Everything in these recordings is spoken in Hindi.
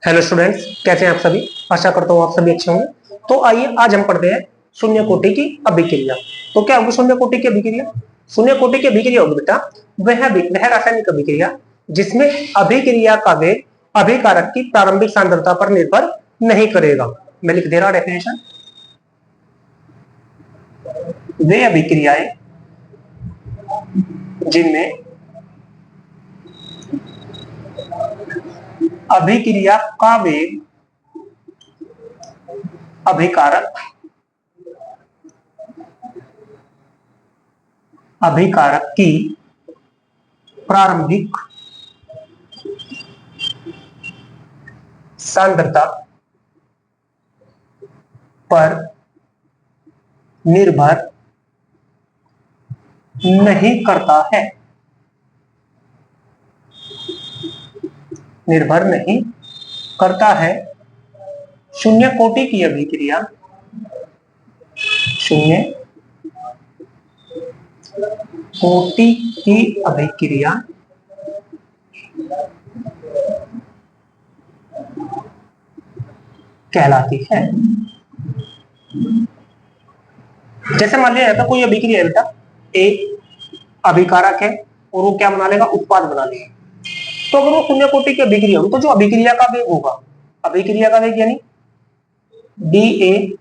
हेलो स्टूडेंट्स, कैसे हैं आप सभी। आशा करता हूँ आप सभी अच्छे होंगे। तो आइए आज हम पढ़ते हैं शून्य कोटि की अभिक्रिया। तो क्या होगी शून्य कोटि की अभिक्रिया? शून्य कोटि की अभिक्रिया होगी बेटा वह रासायनिक अभिक्रिया जिसमें अभिक्रिया का वेग अभिकारक की प्रारंभिक सांद्रता पर निर्भर नहीं करेगा। मैं लिख दे रहा डेफिनेशन। वे अभिक्रियाएं जिनमें अभिक्रिया का वेग अभिकारक की प्रारंभिक सांद्रता पर निर्भर नहीं करता है, निर्भर नहीं करता है। शून्य कोटि की अभिक्रिया शून्य कोटि की अभिक्रिया कहलाती है। जैसे मान लिया जाता कोई अभिक्रिया है बेटा, ए अभिकारक है और वो क्या बना लेगा, उत्पाद बना लेगा। तो अगर वो शून्य कोटि की अभिक्रिया होगी तो जो अभिक्रिया का वेग होगा, अभिक्रिया का वेग यानी D A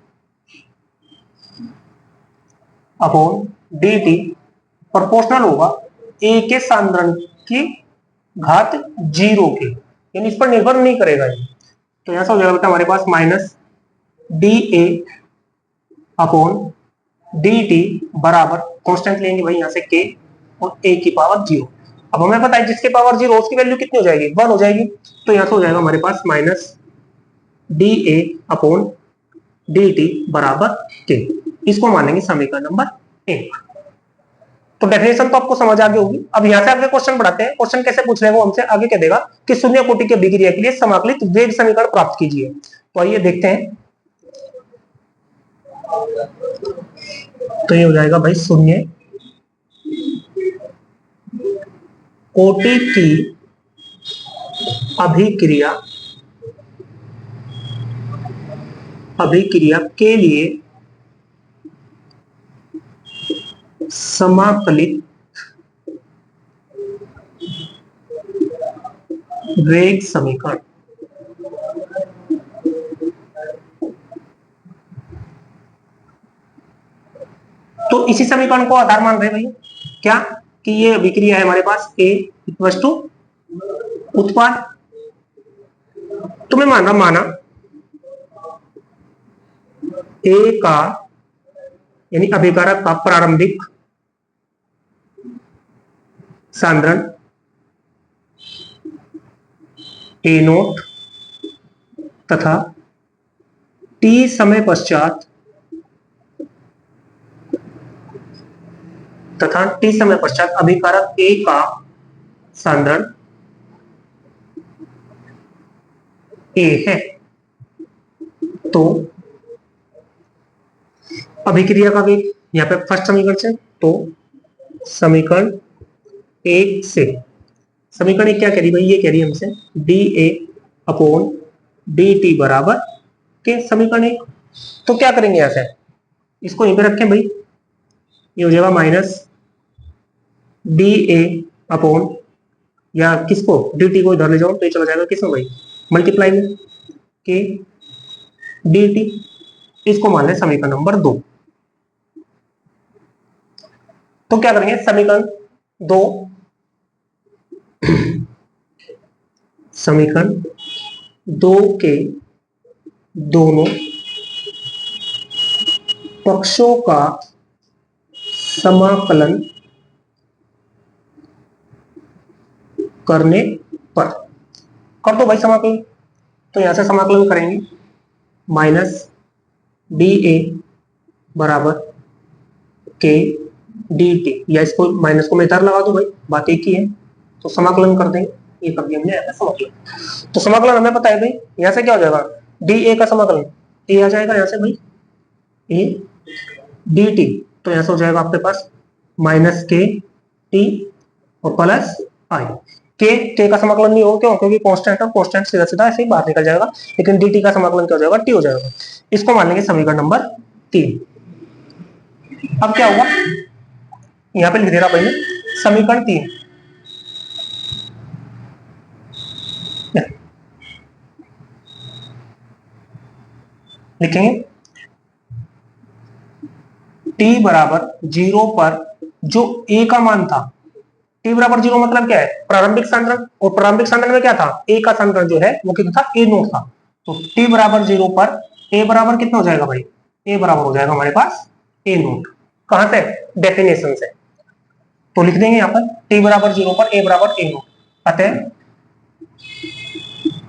upon D T proportional होगा ए के सांद्रण की घात 0 के, यानी इस पर निर्भर नहीं करेगा ये। तो ऐसा हो जाएगा बेटा हमारे पास minus D A upon D T बराबर कॉन्स्टेंट लेंगे भाई यहाँ से के और ए की पावर 0। अब हमें पता है जिसके पावर 0 उसकी वैल्यू कितनी हो जाएगी, 1 हो जाएगी। तो यहाँ से हो जाएगा हमारे पास minus D A upon D T बराबर के। इसको मानेंगे समीकरण नंबर 1। तो डेफिनेशन तो आपको समझ आ गई होगी। अब यहाँ से आगे क्वेश्चन बढ़ाते हैं। क्वेश्चन कैसे पूछ रहे हैं वो हमसे आगे कह देगा कि शून्य कोटि की अभिक्रिया के लिए समाकलित वेग समीकरण प्राप्त कीजिए। तो आइए देखते हैं। तो ये हो जाएगा भाई शून्य कोटि की अभिक्रिया के लिए समाकलित वेग समीकरण। तो इसी समीकरण को आधार मान रहे हैं भैया क्या, कि ये अभिक्रिया है हमारे पास ए इक्वल टू उत्पाद। तो मैं माना ए का यानी अभिकारक का प्रारंभिक सांद्रण ए नोट तथा टी समय पश्चात अभिकारक ए का सांद्रण ए है। तो अभिक्रिया का वेग यहाँ पे फर्स्ट समीकरण से, तो समीकरण 1 से समीकरण 1 क्या कह रही भाई, ये कह रही है हमसे D A upon D T बराबर के समीकरण 1। तो क्या करेंगे यहाँ से, इसको यहीं पे रखें भाई, ये हो जाएगा माइनस डी ए अपॉन या किसको डी टी को इधर ले जाओ तो ये चला जाएगा किसमें भाई, मल्टीप्लाई में के डी टी। इसको मान लें समीकरण नंबर 2। तो क्या करेंगे समीकरण 2 के दोनों पक्षों का समाकलन करने पर कर दो भाई समाकलन। तो यहां से समाकलन करेंगे माइनस डी ए बराबर के डी टी, या इसको माइनस को मैं इधर लगा दूं भाई, बात एक ही है। तो समाकलन कर देंगे, ये कर दिया हमने यहाँ समाकलन। तो समाकलन हमें पता है भाई, यहाँ से क्या हो जाएगा डी ए का समाकलन ए आ जाएगा यहाँ से भाई ए डी टी। तो यहाँ से हो जाएगा आपके पास माइनस के टी और प्लस आई। के का समाकलन नहीं होगा, क्यों? क्योंकि कांस्टेंट है, कांस्टेंट सीधा सीधा ऐसे ही बाहर निकल जाएगा, लेकिन dt का समाकलन क्या हो जाएगा? t हो जाएगा। इसको मान लेंगे समीकरण नंबर 3। अब क्या होगा, यहां पे लिख दे रहा भाई समीकरण 3 लिखेंगे t बराबर 0 पर जो a का मान था, t बराबर 0 मतलब क्या है? प्रारंभिक सांद्रण, और प्रारंभिक सांद्रण में क्या था? a का सांद्रण जो है वो कितना था? a नोट था। तो t बराबर 0 पर a बराबर कितना हो जाएगा भाई? a बराबर हो जाएगा हमारे पास a नोट। कहां से? डेफिनेशन से। तो लिख देंगे यहाँ पर t बराबर 0 पर a बराबर a नोट। अतः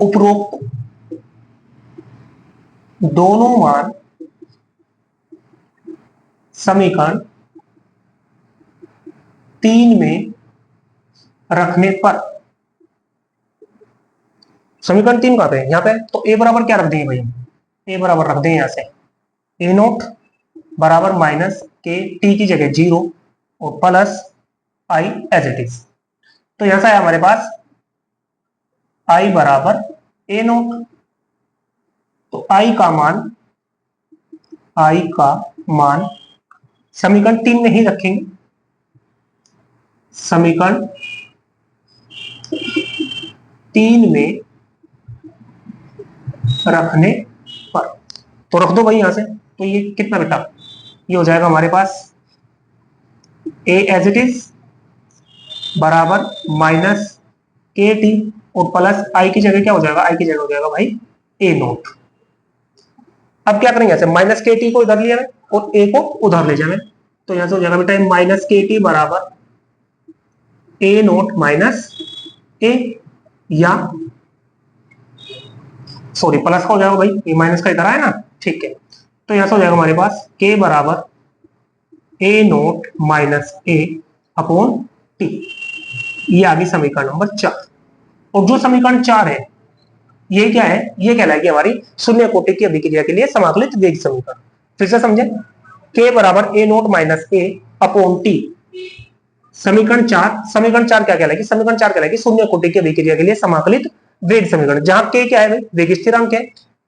उपरोक्त दोनों मान समीकरण 3 में रखने पर, समीकरण 3 कहां पे है? यहाँ पे। तो a बराबर क्या रख देंगे भाई? a बराबर रख देंगे यहां से a नोट बराबर माइनस के t की जगह 0 और plus i as it is. तो यहां से है हमारे पास i बराबर a नोट। तो i का मान समीकरण 3 में ही रखेंगे, समीकरण 3 में रखने पर। तो रख दो भाई यहां से। तो ये कितना बेटा? ये हो जाएगा हमारे पास a एज इट इज बराबर माइनस के टी और प्लस i की जगह क्या हो जाएगा? i की जगह हो जाएगा भाई a नोट। अब क्या करेंगे? यहां से माइनस के टी को इधर लिया और a को उधर ले जाए। तो यहां से हो जाएगा बेटा माइनस के टी बराबर a नोट माइनस a, या सॉरी प्लस का हो जाएगा भाई, ये माइनस का इधर आया ना, ठीक है। तो यहां से हो जाएगा हमारे पास k बराबर a note minus a upon t। ये आ गई समीकरण नंबर 4। और जो समीकरण 4 है ये क्या है? ये कहलाएगी हमारी शून्य कोटि की अभिक्रिया के लिए समाकलित वेग समीकरण। फिर से समझे, k बराबर a note minus a upon t। समीकरण 4 क्या कहलाएगी? समीकरण 4 कहलाएगी शून्य कोटि की अभिक्रिया के लिए समाकलित वेग समीकरण। जहां k क्या है भाई? वेग स्थिरांक है।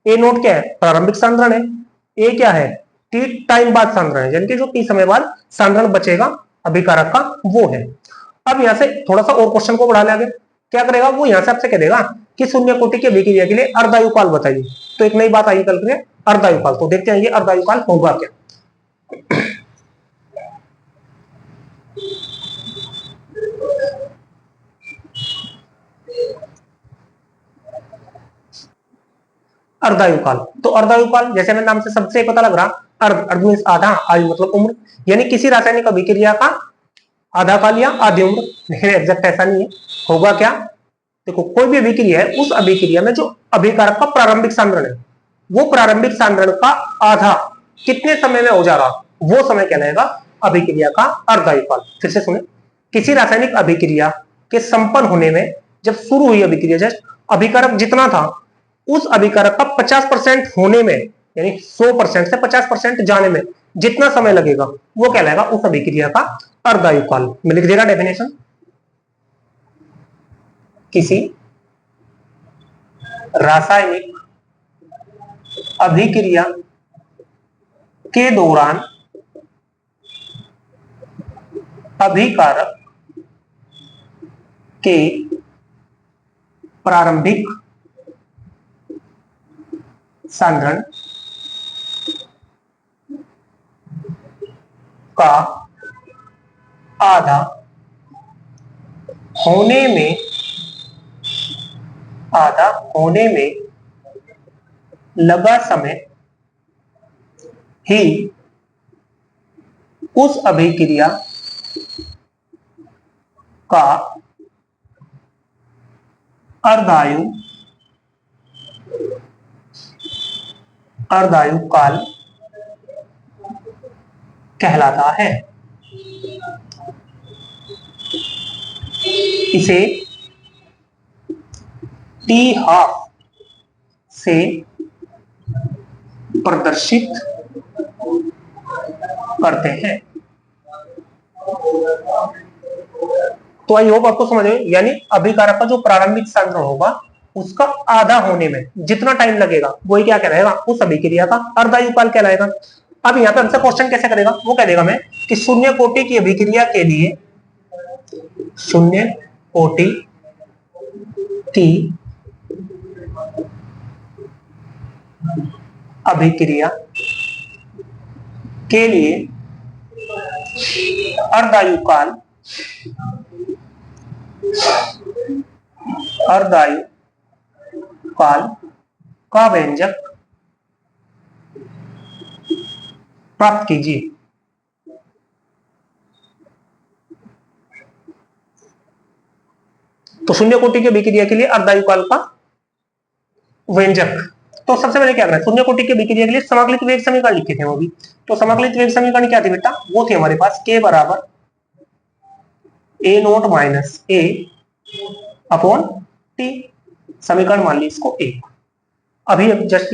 a नोट क्या है? प्रारंभिक सांद्रण है। a क्या है? t टाइम बाद सांद्रण है, यानी कि जो t समय बाद सांद्रण बचेगा अभिकारक का वो है। अब यहां से थोड़ा सा और क्वेश्चन को बढ़ा ले आगे। क्या करेगा वो? यहां से आपसे कह देगा कि शून्य कोटि की अभिक्रिया के लिए अर्धायुकाल बताइए। तो एक नई बात आई कल के, अर्धायुकाल। तो देखते हैं ये अर्धायुकाल होगा क्या। अर्धायुकाल। तो अर्धायुकाल जैसे मेरे नाम से सबसे पता लग रहा, अर्ध मींस आधा, आयु मतलब उम्र, यानी किसी रासायनिक अभिक्रिया का आधा काल या आधी उम्र। लेकिन एग्जैक्ट ऐसा नहीं है। होगा क्या? देखो कोई भी अभिक्रिया है, उस अभिक्रिया में जो अभिकारक का प्रारंभिक सांद्रण है, वो प्रारंभिक सांद्रण का आधा कितने समय में हो जा रहा, वो समय कहलाएगा अभिक्रिया का अर्धायुकाल। फिर से सुने, किसी रासायनिक अभिक्रिया के संपन्न होने में जब शुरू हुई अभिक्रिया, जस्ट अभिकारक जितना था उस अभिकारक का 50% होने में, यानी 100% से 50% जाने में जितना समय लगेगा वो कहलाएगा उस अभिक्रिया का अर्धायुकाल। मैं लिख देगा डेफिनेशन। किसी रासायनिक अभिक्रिया के दौरान अभिकारक के प्रारंभिक सांद्रण का आधा होने में लगा समय ही उस अभिक्रिया का अर्धायुकाल कहलाता है। इसे t½ से प्रदर्शित करते हैं। तो आई होप आपको समझ में, यानी अभिकारक का जो प्रारंभिक सांद्रण होगा उसका आधा होने में जितना टाइम लगेगा वही क्या कहलाएगा, उस अभिक्रिया का अर्धायुकाल कहलाएगा। अब यहाँ पे हमसे क्वेश्चन कैसे करेगा, वो कह देगा मैं कि शून्य कोटि की अभिक्रिया के लिए, शून्य कोटि की अभिक्रिया के लिए अर्धायुकाल का व्यंजक प्राप्त कीजिए। तो शून्य कोटि की अभिक्रिया के लिए अर्धायुकाल का व्यंजक, तो सबसे पहले क्या करना है, शून्य कोटि की अभिक्रिया के लिए समाकलित वेग समीकरण लिखे थे वो भी। तो समाकलित वेग समीकरण क्या थे बेटा, वो थे हमारे पास k बराबर a note minus a upon t, समीकरण मान ली इसको 1। अभी जस्ट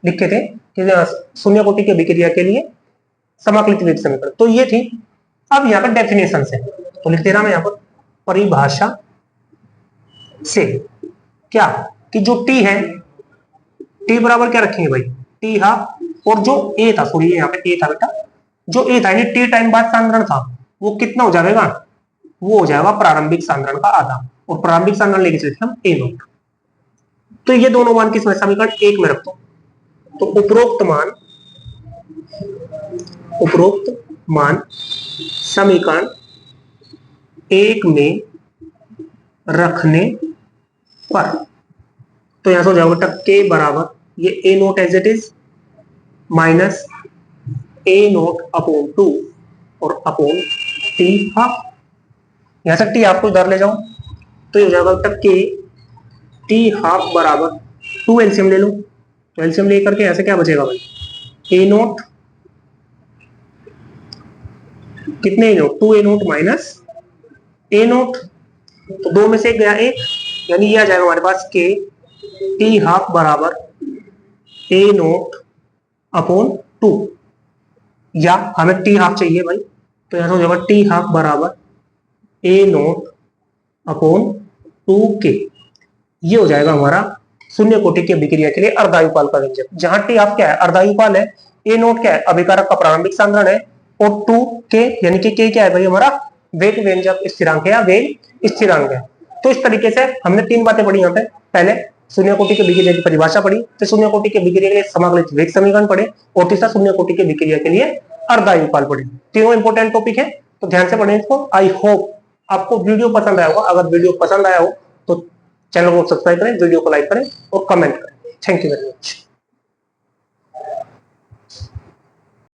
लिखे थे कि शून्य कोटि की अभिक्रिया के लिए समाकलित वेग समीकरण, तो ये थी। अब यहाँ पर डेफिनेशन से तो लिख दे रहा मैं यहाँ पर परिभाषा से क्या, कि जो t है, t बराबर क्या रखेंगे भाई, t हाफ, और जो a था, सॉरी यहाँ पे a था बेटा, जो a था यानी t टाइम बाद सांद्रण था, वो कितना हो जाएगा, वो हो जाएगा प्रारंभिक सांद्रण का आधा, और प्रारंभिक सांद्रण लेके चलते हम a नोट। तो ये दोनों मान किस में, समीकरण 1 में रखो। तो उपरोक्त मान समीकरण 1 में रखने पर, तो यहां से हो जाएगा k बराबर ये a not as it is minus a not upon 2 और अपॉन t हाफ। यहां से t आपको इधर ले जाओ तो ये हो जाएगा k t हाफ बराबर 2 एलसीएम ले लो, तो एलसीएम लेकर के ऐसे क्या बचेगा भाई, a नोट कितने note, 2 a note minus a not, तो 2 में से 1 गया 1, यानी ये आ जाएगा हमारे पास k t हाफ बराबर a नोट अपॉन 2, या हमें t हाफ चाहिए भाई, तो यहां से हो जाएगा t हाफ बराबर a नोट अपॉन 2k। ये हो जाएगा हमारा शून्य कोटि की अभिक्रिया के लिए अर्धायुकाल का व्यंजक, जहां t हाफ क्या है, अर्धायुकाल है, a नोट क्या है, अभिकारक का प्रारंभिक सांद्रण है, और 2k यानी कि k क्या है भाई, हमारा वेग व्यंजक स्थिरांक है या वेग स्थिरांक है। तो इस तरीके से हमने 3 बातें पढ़ी यहाँ पे, पहले शून्य कोटि की अभिक्रिया की परिभाषा पढ़ी, फिर शून्य कोटि की अभिक्रिया के लिए समाकलित वेग समीकरण पढ़े, और तीसरा शून्य कोटि की अभिक्रिया के लिए अर्धायुकाल पढ़े। तीनों इंपोर्टेंट टॉपिक है, तो ध्यान से पढ़ें इसको। आई होप आपको वीडियो पसंद आया होगा, अगर वीडियो पसंद आया हो तो चैनल को सब्सक्राइब करें, वीडियो को लाइक करें और कमेंट करें। Thank you very much.